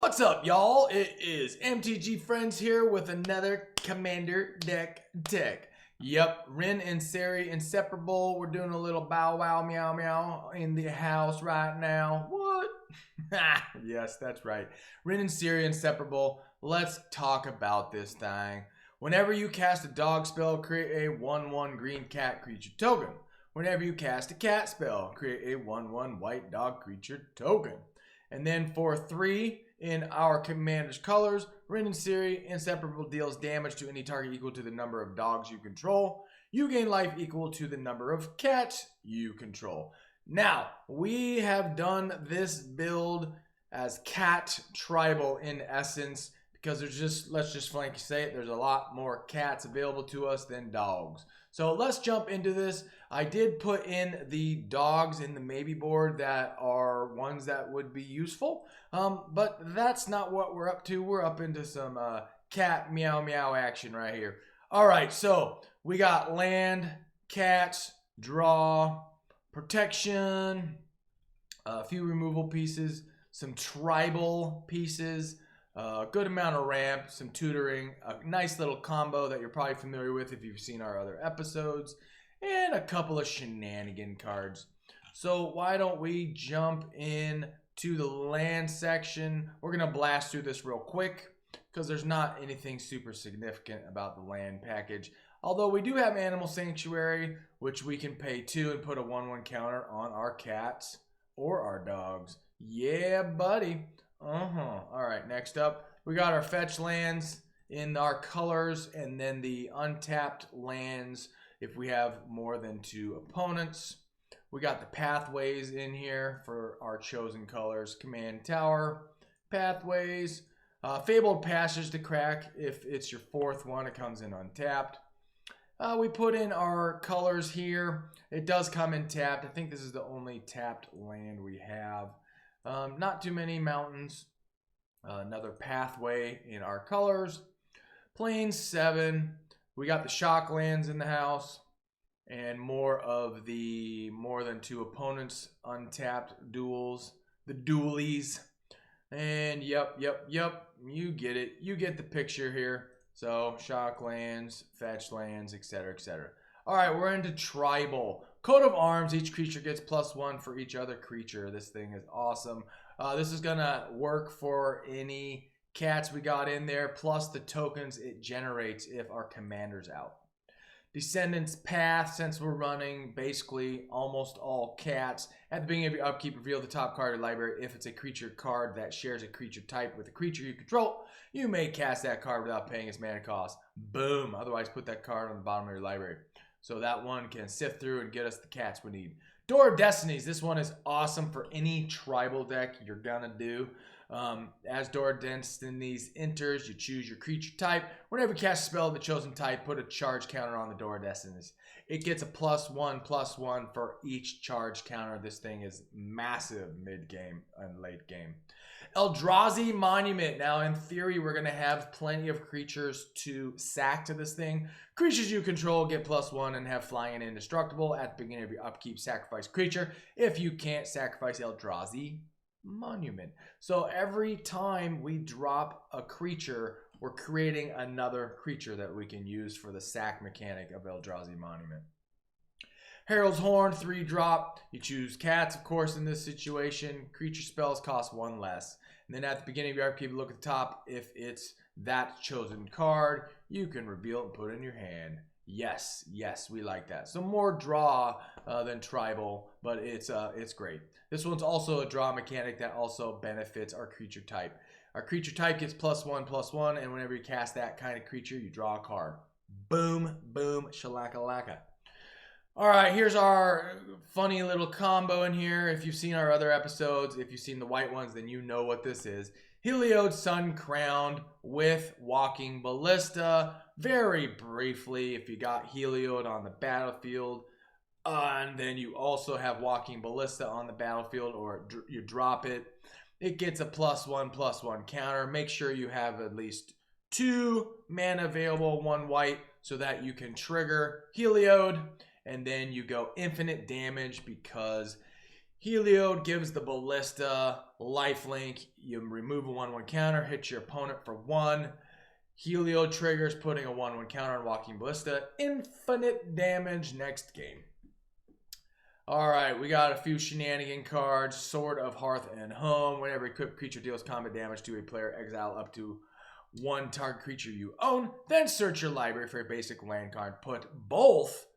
What's up, y'all? It is MTG Friends here with another Commander deck tech. Yep, Rin and Seri, Inseparable. We're doing a little bow wow meow meow in the house right now. What? Yes, that's right. Rin and Seri, Inseparable. Let's talk about this thing. Whenever you cast a dog spell, create a 1/1 green cat creature token. Whenever you cast a cat spell, create a 1/1 white dog creature token. And then for 3 in our commander's colors, Rin and Seri, Inseparable deals damage to any target equal to the number of dogs you control. You gain life equal to the number of cats you control. Now, we have done this build as cat tribal in essence because there's just, let's just frankly say it, there's a lot more cats available to us than dogs. So let's jump into this. I did put in the dogs in the maybe board that are ones that would be useful. But that's not what we're up to. We're up into some cat meow meow action right here. All right, so we got land, cats, draw, protection, a few removal pieces, some tribal pieces, a good amount of ramp, some tutoring, a nice little combo that you're probably familiar with if you've seen our other episodes, and a couple of shenanigan cards. So why don't we jump in to the land section? We're going to blast through this real quick because there's not anything super significant about the land package. Although we do have Animal Sanctuary, which we can pay 2 and put a 1/1 counter on our cats or our dogs. Yeah, buddy. Alright, next up, we got our fetch lands in our colors and then the untapped lands if we have more than 2 opponents. We got the pathways in here for our chosen colors. Command Tower, pathways, Fabled Passage to crack. If it's your 4th one, it comes in untapped. We put in our colors here. It does come in tapped. I think this is the only tapped land we have. Not too many mountains. Another pathway in our colors. Plains 7. We got the shock lands in the house. And more of the more than 2 opponents untapped duels. The dualies. And yep. You get it. You get the picture here. So shock lands, fetch lands, etc. etc. Alright, we're into tribal. Coat of arms, each creature gets +1 for each other creature. This thing is awesome. This is going to work for any cats we got in there, plus the tokens it generates if our commander's out. Descendants Path, since we're running basically almost all cats. At the beginning of your upkeep, reveal the top card of your library. If it's a creature card that shares a creature type with a creature you control, you may cast that card without paying its mana cost. Boom. Otherwise, put that card on the bottom of your library. So that one can sift through and get us the cats we need. Door of Destinies. This one is awesome for any tribal deck you're going to do. As Door of Destinies enters, you choose your creature type. Whenever you cast a spell of the chosen type, put a charge counter on the Door of Destinies. It gets a +1/+1 for each charge counter. This thing is massive mid-game and late game. Eldrazi Monument. Now, in theory, we're going to have plenty of creatures to sack to this thing. Creatures you control get +1 and have flying and indestructible. At the beginning of your upkeep, sacrifice creature. If you can't, sacrifice Eldrazi Monument. So every time we drop a creature, we're creating another creature that we can use for the sack mechanic of Eldrazi Monument. Herald's Horn, 3-drop. You choose cats, of course, in this situation. Creature spells cost 1 less. And then at the beginning of your upkeep, look at the top. If it's that chosen card, you can reveal it and put it in your hand. Yes, we like that. So more draw than tribal, but it's great. This one's also a draw mechanic that also benefits our creature type. Our creature type gets +1/+1, and whenever you cast that kind of creature, you draw a card. Boom, shalaka-laka. Alright, here's our funny little combo in here. If you've seen our other episodes, if you've seen the white ones, then you know what this is. Heliod Sun Crowned with Walking Ballista. Very briefly, if you got Heliod on the battlefield, and then you also have Walking Ballista on the battlefield, or you drop it, it gets a +1/+1 counter. Make sure you have at least 2 mana available, 1 white, so that you can trigger Heliod. And then you go infinite damage because Heliod gives the Ballista lifelink. You remove a 1/1 counter, hit your opponent for 1. Heliod triggers, putting a 1/1 counter on Walking Ballista. Infinite damage next game. Alright, we got a few shenanigan cards. Sword of Hearth and Home. Whenever a equipped creature deals combat damage to a player, exile up to 1 target creature you own. Then search your library for a basic land card. Put both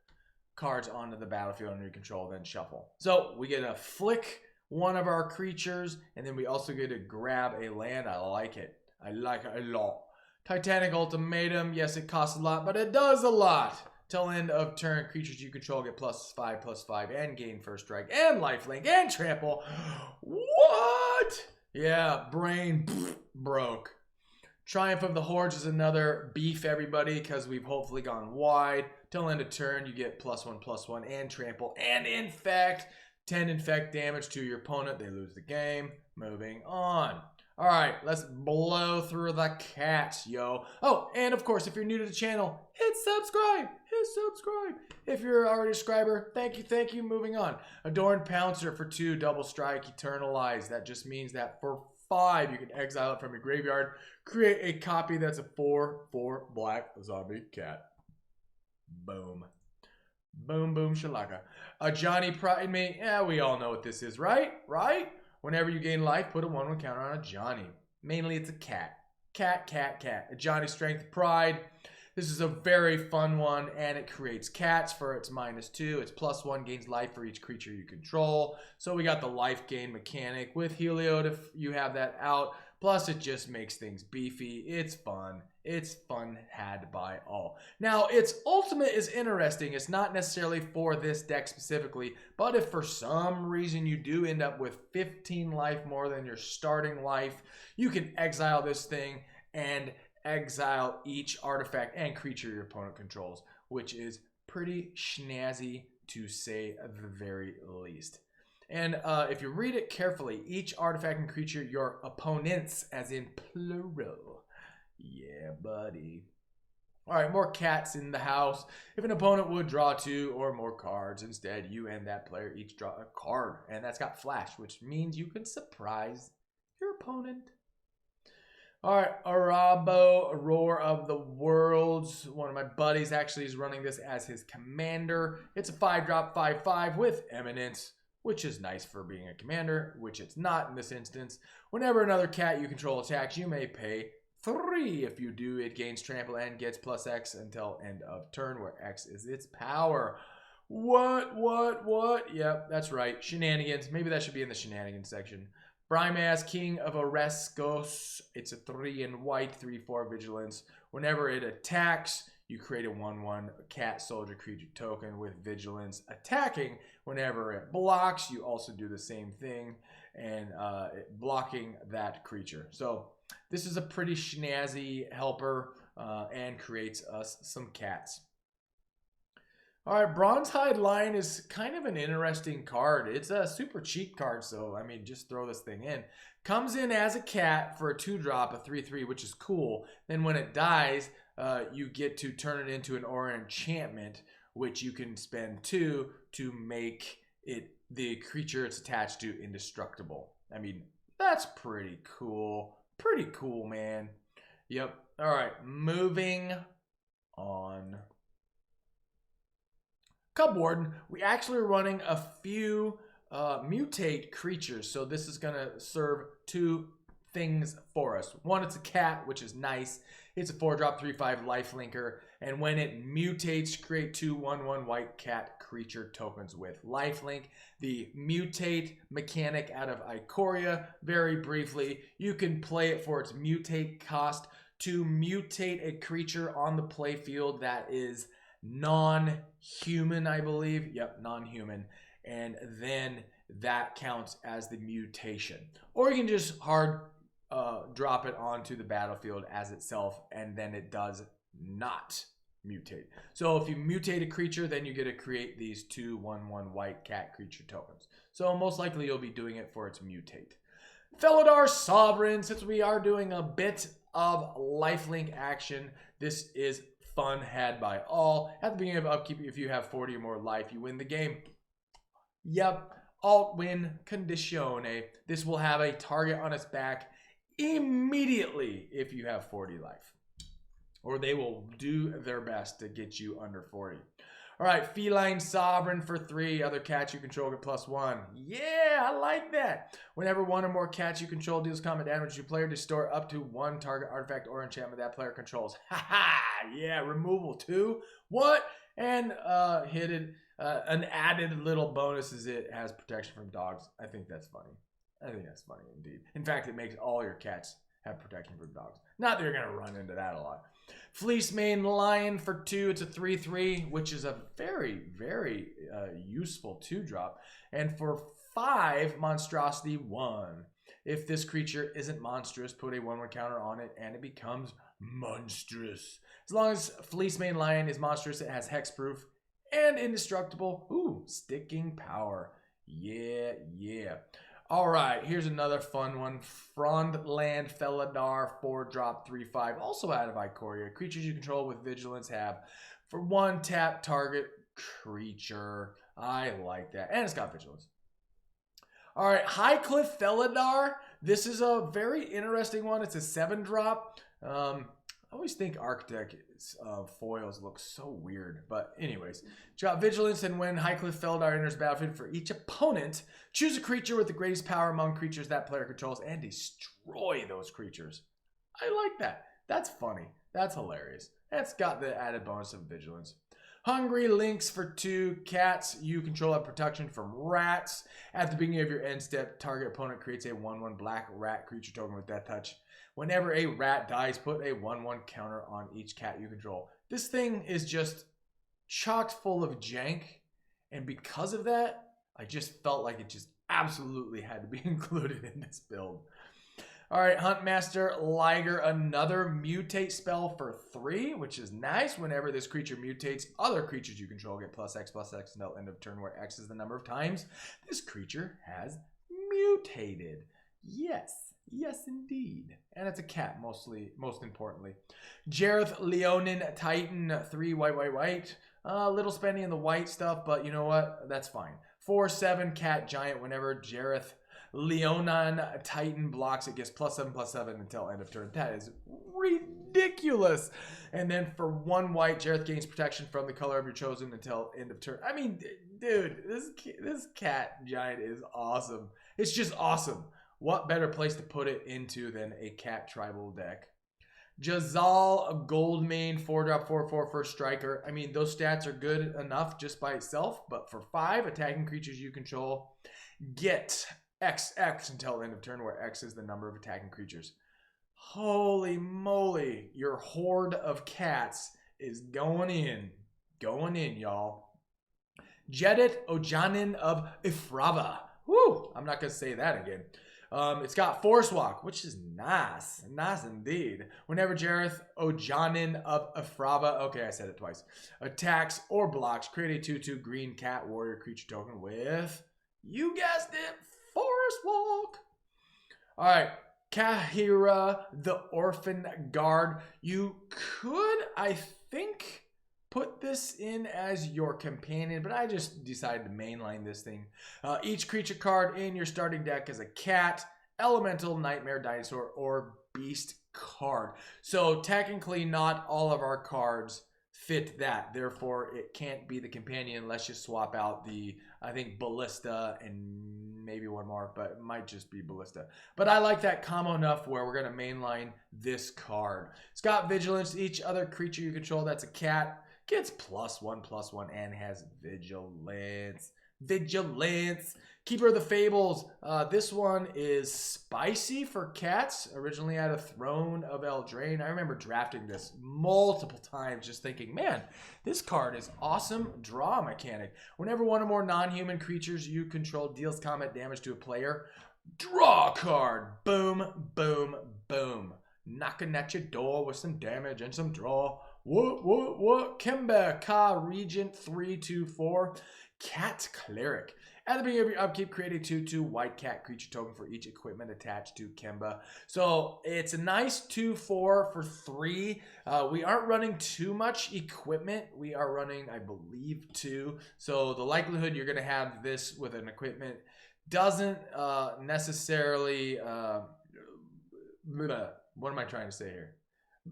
cards onto the battlefield under your control, then shuffle. So we get to flick one of our creatures, and then we also get to grab a land. I like it. I like it a lot. Titanic Ultimatum. Yes, it costs a lot, but it does a lot. Till end of turn, creatures you control get +5/+5 and gain first strike and lifelink and trample. What? Yeah, brain broke. Triumph of the Hordes is another beef, everybody, because we've hopefully gone wide. Till end of turn, you get +1/+1 and trample and infect. 10 infect damage to your opponent. They lose the game. Moving on. All right, let's blow through the cats, yo. Oh, and of course, if you're new to the channel, hit subscribe. Hit subscribe. If you're already a subscriber, thank you, thank you. Moving on. Adorned Pouncer for 2, double strike, eternalize. That just means that for 5, you can exile it from your graveyard. Create a copy that's a 4/4 black zombie cat. Boom. Boom, boom, shalaka. Ajani Pridemate. Yeah, we all know what this is, right? Right? Whenever you gain life, put a 1/1 counter on Ajani. Mainly, it's a cat. Cat, cat, cat. Ajani Strength Pride. This is a very fun one, and it creates cats for its -2. It's +1, gains life for each creature you control. So we got the life gain mechanic with Heliod if you have that out. Plus, it just makes things beefy. It's fun. It's fun had by all. Now, its ultimate is interesting. It's not necessarily for this deck specifically, but if for some reason you do end up with 15 life more than your starting life, you can exile this thing and exile each artifact and creature your opponent controls, which is pretty snazzy to say the very least. And if you read it carefully, each artifact and creature your opponents, as in plural. Yeah, buddy. All right, more cats in the house. If an opponent would draw 2 or more cards, instead you and that player each draw a card. And that's got flash, which means you can surprise your opponent. All right, Arahbo, Roar of the Worlds. One of my buddies actually is running this as his commander. It's a 5-drop, 5/5 with Eminence, which is nice for being a commander, which it's not in this instance. Whenever another cat you control attacks, you may pay 3. If you do, it gains trample and gets +X until end of turn, where X is its power. What? Yep, that's right. Shenanigans. Maybe that should be in the shenanigans section. Brimaz, King of Oreskos. It's a 3 in white, 3/4 vigilance. Whenever it attacks, you create a 1/1 cat soldier creature token with vigilance attacking. Whenever it blocks, you also do the same thing and blocking that creature. So this is a pretty snazzy helper and creates us some cats. All right, Bronzehide Lion is kind of an interesting card. It's a super cheap card, so I mean, just throw this thing in. Comes in as a cat for a 2-drop, a 3/3, which is cool. Then when it dies, you get to turn it into an aura enchantment, which you can spend 2 to make it the creature it's attached to indestructible. I mean, that's pretty cool. Pretty cool, man. Yep. All right, moving on. Cub Warden, we actually are running a few mutate creatures, so this is going to serve 2 things for us. One, it's a cat, which is nice. It's a 4-drop, 3/5 lifelinker, and when it mutates, create 2 1/1 white cat creature tokens with lifelink. The mutate mechanic out of Ikoria, very briefly, you can play it for its mutate cost to mutate a creature on the playfield that is non-human, I believe. Yep, non-human. And then that counts as the mutation. Or you can just hard drop it onto the battlefield as itself, and then it does not mutate. So if you mutate a creature, then you get to create these 2 1/1 white cat creature tokens. So most likely you'll be doing it for its mutate. Felidar Sovereign, since we are doing a bit of lifelink action, this is fun had by all. At the beginning of upkeep, if you have 40 or more life, you win the game. Yep. Alt-Win Conditione. This will have a target on its back immediately if you have 40 life. Or they will do their best to get you under 40. All right, Feline Sovereign for 3. Other cats you control get +1. Yeah, I like that. Whenever one or more cats you control deals combat damage to player, restore up to 1 target artifact or enchantment that player controls. Haha, yeah, removal 2. What? And hidden, an added little bonus is it has protection from dogs. I think that's funny. I think that's funny indeed. In fact, it makes all your cats have protection from dogs. Not that you're going to run into that a lot. Fleecemane Lion for 2. It's a 3/3, which is a very, very useful 2-drop. And for 5, Monstrosity 1. If this creature isn't monstrous, put a 1/1 counter on it, and it becomes monstrous. As long as Fleecemane Lion is monstrous, it has hexproof and indestructible. Ooh, sticking power. Yeah, yeah. All right, here's another fun one. Frondland Felidar, 4-drop, 3/5, also out of Ikoria. Creatures you control with vigilance have for 1 tap target creature. I like that. And it's got vigilance. All right, Highcliff Felidar. This is a very interesting one. It's a 7-drop. I always think Arctic foils look so weird. But anyways, it's got vigilance, and when Highcliff Felidar enters battlefield for each opponent, choose a creature with the greatest power among creatures that player controls and destroy those creatures. I like that. That's funny. That's hilarious. That's got the added bonus of vigilance. Hungry Lynx for 2. Cats you control have protection from rats. At the beginning of your end step, target opponent creates a 1/1 black rat creature token with Death Touch. Whenever a rat dies, put a 1/1 counter on each cat you control. This thing is just chocked full of jank, and because of that, I just felt like it just absolutely had to be included in this build. All right, Huntmaster Liger, another mutate spell for 3, which is nice. Whenever this creature mutates, other creatures you control get +X/+X until end of turn, where X is the number of times this creature has mutated. Yes, yes indeed. And it's a cat, most importantly. Jareth Leonin Titan, 3 white. A little spendy in the white stuff, but you know what? That's fine. 4/7 cat giant. Whenever Jareth Leonin Titan blocks, it gets +7/+7 until end of turn. That is ridiculous. And then for 1 white, Jareth gains protection from the color of your chosen until end of turn. I mean, dude, this cat giant is awesome. It's just awesome. What better place to put it into than a cat tribal deck? Jazal Goldmane, 4-drop, 4/4 first striker. I mean, those stats are good enough just by itself, but for 5 attacking creatures you control, get XX until end of turn, where X is the number of attacking creatures. Holy moly, your horde of cats is going in, y'all. Jedit Ojanin of Ifrava. Woo! I'm not going to say that again. It's got Force Walk, which is nice. Nice indeed. Whenever Jareth Ojanin of Ifrava, okay, I said it twice, attacks or blocks, create a 2/2 green cat warrior creature token with, you guessed it, Force Walk. All right, Kahira the Orphan Guard. You could, I think, put this in as your companion, but I just decided to mainline this thing. Each creature card in your starting deck is a cat, elemental, nightmare, dinosaur, or beast card. So technically not all of our cards fit that. Therefore, it can't be the companion unless you swap out the, I think, Ballista and maybe one more, but it might just be Ballista. But I like that combo enough where we're going to mainline this card. It's got Vigilance. Each other creature you control that's a cat gets +1/+1 and has Vigilance. Keeper of the Fables. This one is spicy for cats. Originally out of Throne of Eldraine. I remember drafting this multiple times just thinking, man, this card is awesome draw mechanic. Whenever one or more non-human creatures you control deals combat damage to a player, draw a card. Boom, boom, boom. Knocking at your door with some damage and some draw. What? Kemba Ka Regent 3/4. Cat Cleric. At the beginning of your upkeep, create a 2/2 white cat creature token for each equipment attached to Kemba. So it's a nice 2/4 for 3. We aren't running too much equipment. We are running, I believe, 2. So the likelihood you're going to have this with an equipment doesn't necessarily... what am I trying to say here?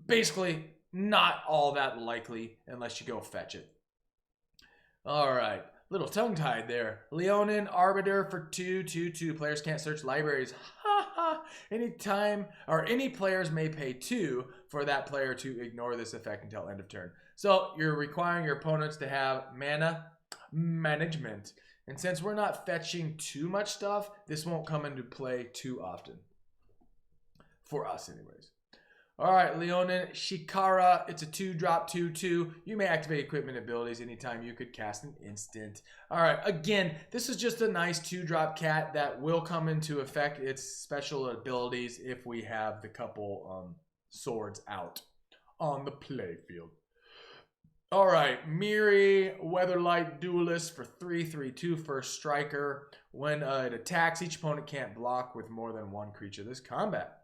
Basically, not all that likely unless you go fetch it. All right. Little tongue-tied there. Leonin, Arbiter for 2/2/2. Players can't search libraries. Ha ha. Anytime, or any players may pay 2 for that player to ignore this effect until end of turn. So you're requiring your opponents to have mana management. And since we're not fetching too much stuff, this won't come into play too often. For us, anyways. All right, Leonin, Shikara. It's a 2-drop 2/2. You may activate equipment abilities anytime you could cast an instant. All right, again, this is just a nice 2-drop cat that will come into effect its special abilities if we have the couple swords out on the playfield. All right, Miri, Weatherlight Duelist for 3/3/2 first striker. When it attacks, each opponent can't block with more than one creature this combat.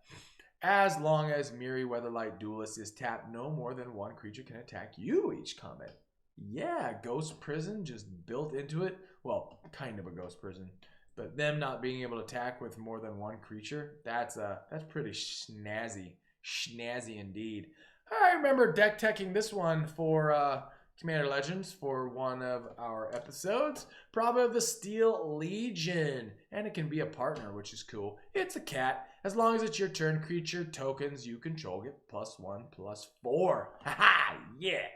As long as Miri Weatherlight Duelist is tapped, no more than one creature can attack you each combat. Yeah, Ghost Prison just built into it. Well, kind of a Ghost Prison. But them not being able to attack with more than one creature, that's pretty snazzy. Snazzy indeed. I remember deck teching this one for Commander Legends for one of our episodes. Probably of the Steel Legion. And it can be a partner, which is cool. It's a cat. As long as it's your turn, creature tokens you control get +1/+4. Haha, yeah.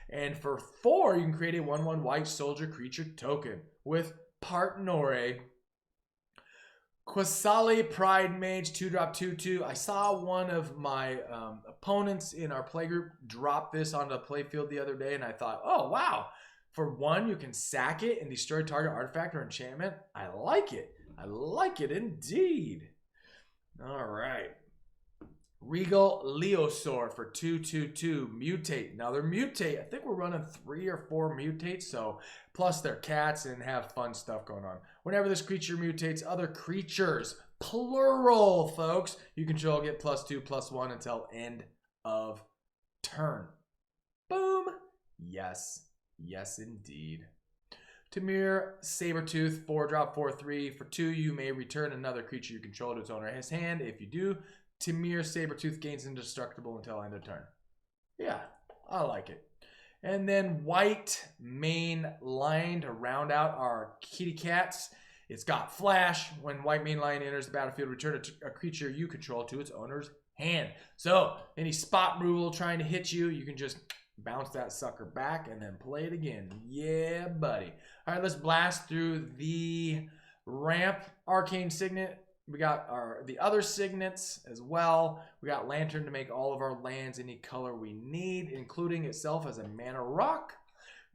And for 4, you can create a 1/1 white soldier creature token with Partnore. Quasali Pridemate 2-drop 2/2. I saw one of my opponents in our playgroup drop this onto the playfield the other day, and I thought, oh, wow. For 1, you can sack it and destroy target artifact or enchantment. I like it. I like it indeed. All right. Regal Leosaur for 2/2/2. Mutate. Now they're mutate. I think we're running 3 or 4 mutates, so plus they're cats and have fun stuff going on. Whenever this creature mutates, other creatures, plural, folks, you control get +2/+1 until end of turn. Boom. Yes. Yes, indeed. Tamir Sabertooth, 4-drop 4/3. For 2, you may return another creature you control to its owner in his hand. If you do, Tamir Sabertooth gains indestructible until end of turn. Yeah, I like it. And then white main lion to round out our kitty cats. It's got flash. When white main lion enters the battlefield, return a creature you control to its owner's hand. So any spot removal trying to hit you, you can just bounce that sucker back and then play it again. Yeah, buddy. All right, let's blast through the ramp. Arcane Signet. We got the other signets as well. We got Lantern to make all of our lands any color we need, including itself as a mana rock.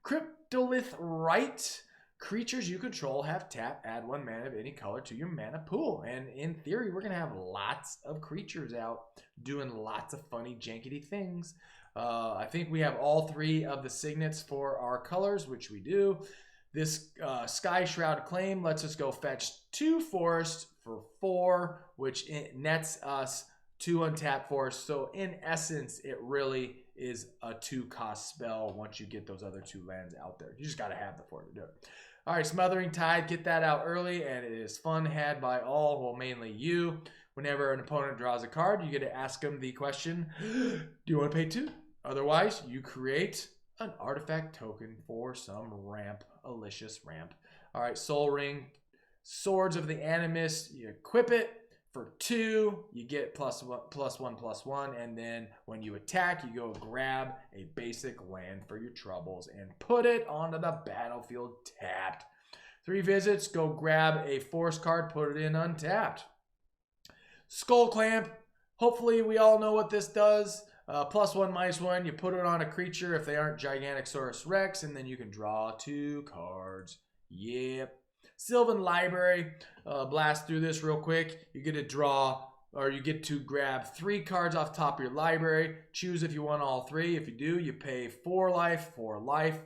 Cryptolith Rite. Creatures you control have tap, add 1 mana of any color to your mana pool. And in theory, we're going to have lots of creatures out doing lots of funny, jankety things. I think we have all 3 of the signets for our colors, which we do. This Sky Shroud Claim lets us go fetch 2 forests for 4, which nets us 2 untapped forests. So in essence, it really is a 2-cost spell once you get those other 2 lands out there. You just got to have the 4 to do it. All right, Smothering Tide, get that out early, and it is fun had by all, well, mainly you. Whenever an opponent draws a card, you get to ask them the question, do you want to pay 2? Otherwise, you create an artifact token for some ramp, Alicious ramp. All right, Soul Ring, Swords of the Animus, you equip it for 2, you get +1/+1, and then when you attack, you go grab a basic land for your troubles and put it onto the battlefield tapped. 3 visits, go grab a force card, put it in untapped. Skull Clamp, hopefully we all know what this does. +1/-1, you put it on a creature if they aren't Giganosaurus Rex, and then you can draw 2 cards. Yep. Sylvan Library, blast through this real quick. You get to draw or you get to grab 3 cards off top of your library. Choose if you want all 3. If you do, you pay 4 life,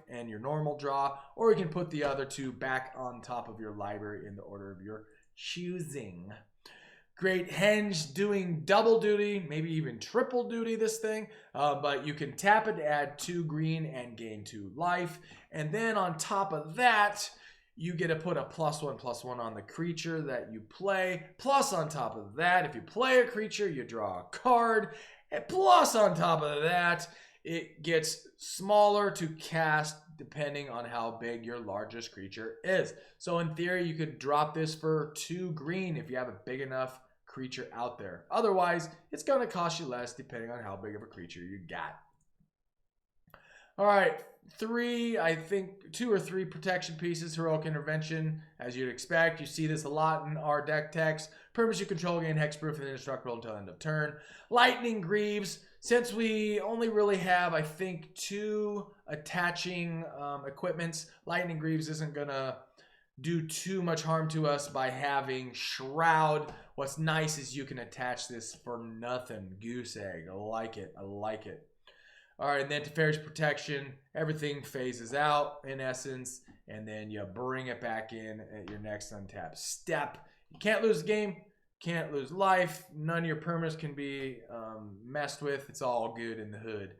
and your normal draw, or you can put the other 2 back on top of your library in the order of your choosing. Great henge, doing double duty, maybe even triple duty this thing, but you can tap it to add 2 green and gain 2 life. And then on top of that, you get to put a +1/+1 on the creature that you play. Plus on top of that, if you play a creature, you draw a card. And plus on top of that, it gets smaller to cast depending on how big your largest creature is. So in theory, you could drop this for 2 green if you have a big enough creature out there. Otherwise, it's going to cost you less depending on how big of a creature you got. All right, 3, I think 2 or 3 protection pieces, Heroic Intervention, as you'd expect. You see this a lot in our deck text. Permanents you control gain hexproof and indestructible until end of turn. Lightning Greaves, since we only really have, I think, 2 attaching equipments, Lightning Greaves isn't going to do too much harm to us by having Shroud. What's nice is you can attach this for nothing. Goose egg. I like it. I like it. All right, and then Teferi's Protection. Everything phases out, in essence, and then you bring it back in at your next untap step. You can't lose the game. Can't lose life. None of your permanents can be messed with. It's all good in the hood.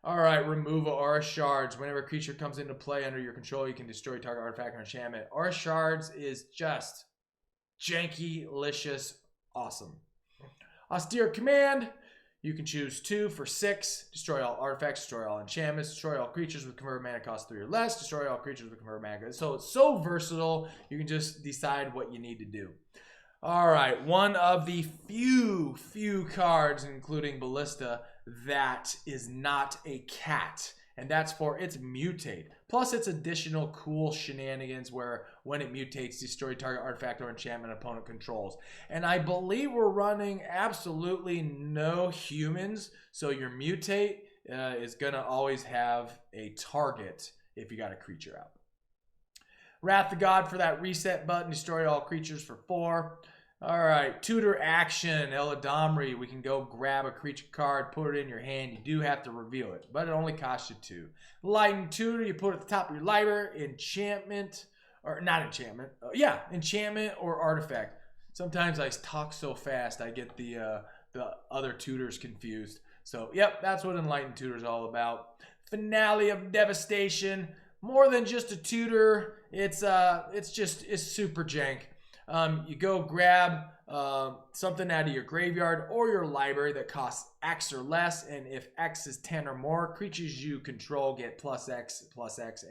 All right, removal Aura Shards. Whenever a creature comes into play under your control, you can destroy target artifact or enchantment. Aura Shards is just janky-licious awesome. Austere Command. You can choose 2 for 6. Destroy all artifacts, destroy all enchantments, destroy all creatures with converted mana cost 3 or less, destroy all creatures with converted mana. So it's so versatile, you can just decide what you need to do. All right, one of the few cards, including Ballista, that is not a cat, and that's for its Mutate. Plus its additional cool shenanigans where when it mutates, destroy target artifact or enchantment opponent controls. And I believe we're running absolutely no humans, so your Mutate is going to always have a target if you got a creature out. Wrath of God for that reset button, destroy all creatures for 4. All right, tutor action, Eladamri. We can go grab a creature card, put it in your hand. You do have to reveal it, but it only costs you 2. Lightning tutor, you put it at the top of your library. Enchantment, or not enchantment. Enchantment or artifact. Sometimes I talk so fast, I get the other tutors confused. So, yep, that's what Enlightened Tutor is all about. Finale of Devastation. More than just a tutor. It's super jank. You go grab something out of your graveyard or your library that costs X or less, and if X is 10 or more, creatures you control get +X,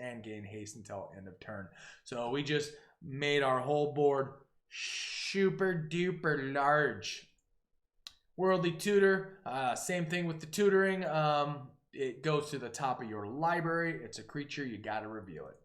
and gain haste until end of turn. So we just made our whole board super duper large. Worldly Tutor, same thing with the tutoring. It goes to the top of your library. It's a creature, you gotta reveal it.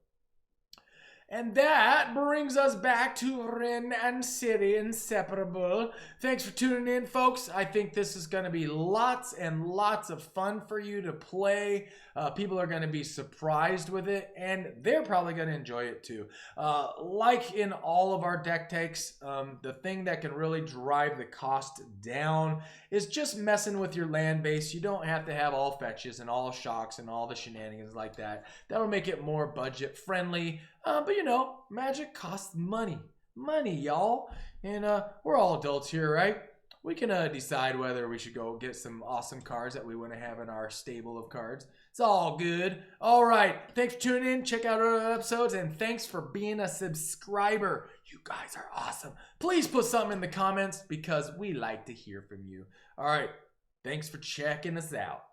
And that brings us back to Rin and Seri Inseparable. Thanks for tuning in, folks. I think this is going to be lots and lots of fun for you to play. People are going to be surprised with it, and they're probably going to enjoy it too. Like in all of our deck takes, the thing that can really drive the cost down is just messing with your land base. You don't have to have all fetches and all shocks and all the shenanigans like that. That'll make it more budget friendly. But you know, Magic costs money. Money, y'all. And we're all adults here, right? We can decide whether we should go get some awesome cards that we want to have in our stable of cards. It's all good. All right. Thanks for tuning in. Check out our other episodes. And thanks for being a subscriber. You guys are awesome. Please put something in the comments because we like to hear from you. All right. Thanks for checking us out.